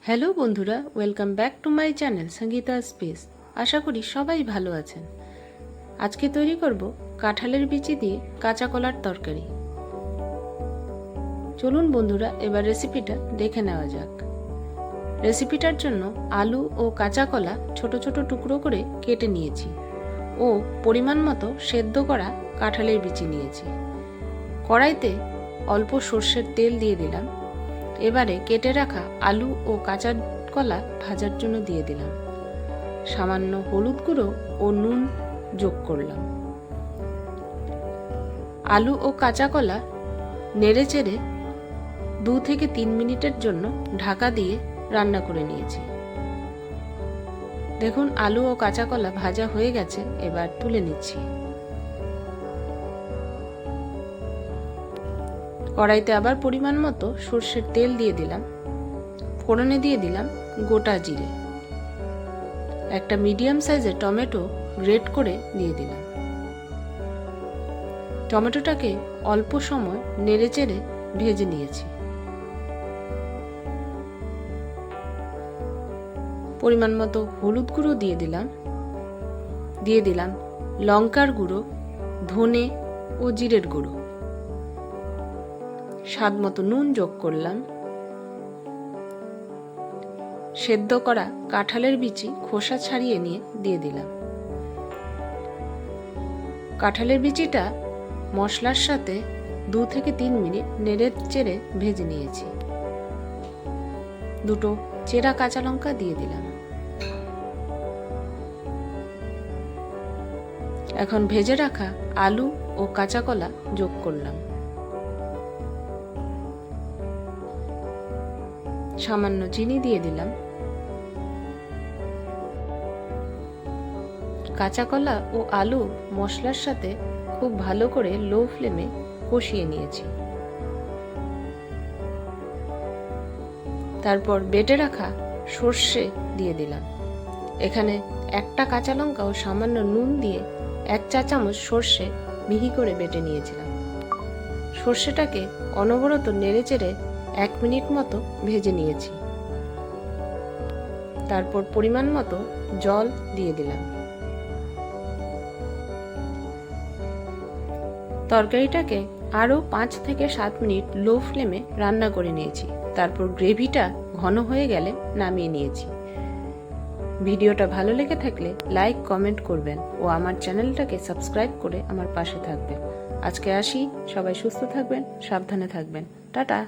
Hello বন্ধুরা, welcome back to my channel Sangeeta space. আশা করি সবাই ভালো আছেন। আজকে তৈরি করব কাঁঠালের বিচি দিয়ে কাঁচা কলার তরকারি। চলুন বন্ধুরা, এবার রেসিপিটা দেখে নেওয়া যাক। রেসিপিটার জন্য আলু ও কাঁচা কলা ছোট ছোট টুকরো করে কেটে নিয়েছি ও পরিমাণ মতো সেদ্ধ করা কাঁঠালের বিচি নিয়েছি। কড়াইতে অল্প সর্ষের তেল দিয়ে দিলাম। এবারে কেটে রাখা আলু ও কাঁচা কলা ভাজার জন্য দিয়ে দিলাম। সামান্য হলুদ গুঁড়ো ও নুন যোগ করলাম। আলু ও কাঁচা কলা নেড়ে চেড়ে 2 থেকে 3 মিনিটের জন্য ঢাকা দিয়ে রান্না করে নিয়েছি। দেখুন, আলু ও কাঁচা কলা ভাজা হয়ে গেছে। এবার তুলে নিচ্ছি। কড়াইতে আবার পরিমাণ মতো সর্ষের তেল দিয়ে দিলাম। ফোড়নে দিয়ে দিলাম গোটা জিরে। একটা মিডিয়াম সাইজের টমেটো গ্রেট করে দিয়ে দিলাম। টমেটোটাকে অল্প সময় নেড়েচেড়ে ভেজে নিয়েছি। পরিমাণ মতো হলুদ গুঁড়ো দিয়ে দিলাম লঙ্কার গুঁড়ো, ধনে ও জিরের গুঁড়ো। স্বাদ মতো নুন যোগ করলাম। সেদ্ধ করা কাঁঠালের বিচি খোসা ছাড়িয়ে নিয়ে দিয়ে দিলাম। কাঁঠালের বিচিটা মশলার সাথে 2 থেকে 3 মিনিট নেড়ে চেড়ে ভেজে নিয়েছি। 2টো চেরা কাঁচা লঙ্কা দিয়ে দিলাম। এখন ভেজে রাখা আলু ও কাঁচা কলা যোগ করলাম। সামান্য চিনি দিয়ে দিলাম। কাঁচা কলা ও আলু মশলার সাথে খুব ভালো করে লো ফ্লেমে কষিয়ে নিয়েছি। তারপর বেটে রাখা সর্ষে দিয়ে দিলাম। এখানে একটা কাঁচা লঙ্কা ও সামান্য নুন দিয়ে 1 চা চামচ সর্ষে মিহি করে বেটে নিয়েছিলাম। সর্ষেটাকে অনবরত নেড়েচেড়ে 1 মিনিট মতো ভেজে নিয়েছি। তারপর পরিমাণ মতো জল দিয়ে দিলাম। তরকারিটাকে আরও 5 থেকে 7 মিনিট লো ফ্লেমে রান্না করে নিয়েছি। তারপর গ্রেভিটা ঘন হয়ে গেলে নামিয়ে নিয়েছি। ভিডিওটা ভালো লেগে থাকলে লাইক কমেন্ট করবেন ও আমার চ্যানেলটাকে সাবস্ক্রাইব করে আমার পাশে থাকবেন। আজকে আসি, সবাই সুস্থ থাকবেন, সাবধানে থাকবেন। টাটা।